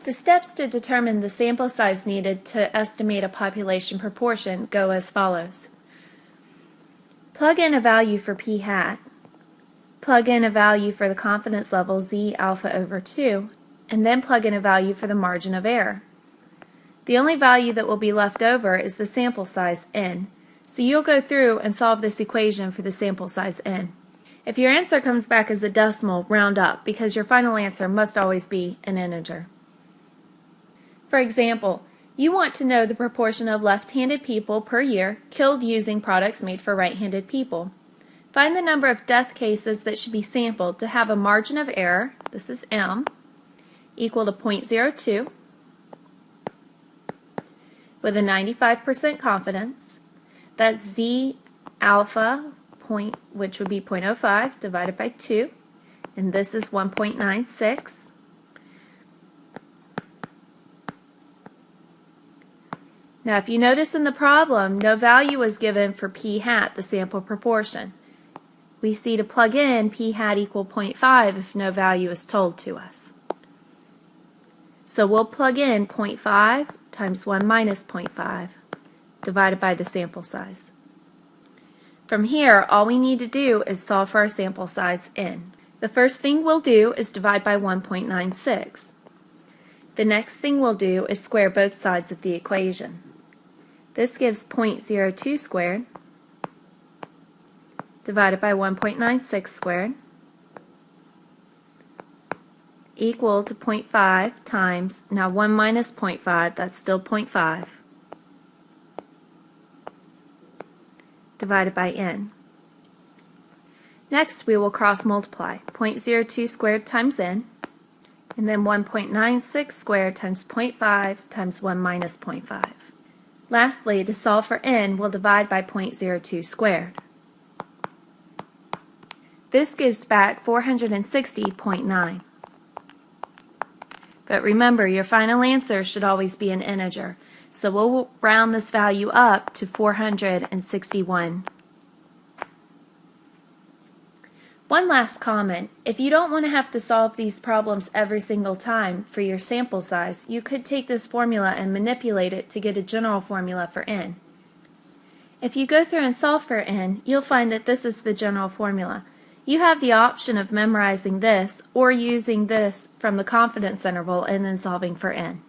The steps to determine the sample size needed to estimate a population proportion go as follows. Plug in a value for p hat, plug in a value for the confidence level z alpha over 2, and then plug in a value for the margin of error. The only value that will be left over is the sample size n, so you'll go through and solve this equation for the sample size n. If your answer comes back as a decimal, round up, because your final answer must always be an integer. For example, you want to know the proportion of left-handed people per year killed using products made for right-handed people. Find the number of death cases that should be sampled to have a margin of error, this is m, equal to 0.02 with a 95% confidence. That's z alpha, which would be 0.05 divided by 2, and this is 1.96. Now if you notice in the problem, no value was given for p hat, the sample proportion. We see to plug in p hat equal 0.5 if no value is told to us. So we'll plug in 0.5 times 1 minus 0.5 divided by the sample size. From here, all we need to do is solve for our sample size n. The first thing we'll do is divide by 1.96. The next thing we'll do is square both sides of the equation. This gives 0.02 squared divided by 1.96 squared equal to 0.5 times, now 1 minus 0.5, that's still 0.5, divided by n. Next we will cross multiply 0.02 squared times n, and then 1.96 squared times 0.5 times 1 minus 0.5. Lastly, to solve for n, we'll divide by 0.02 squared. This gives back 460.9. But remember, your final answer should always be an integer, so we'll round this value up to 461. One last comment. If you don't want to have to solve these problems every single time for your sample size, you could take this formula and manipulate it to get a general formula for n. If you go through and solve for n, you'll find that this is the general formula. You have the option of memorizing this or using this from the confidence interval and then solving for n.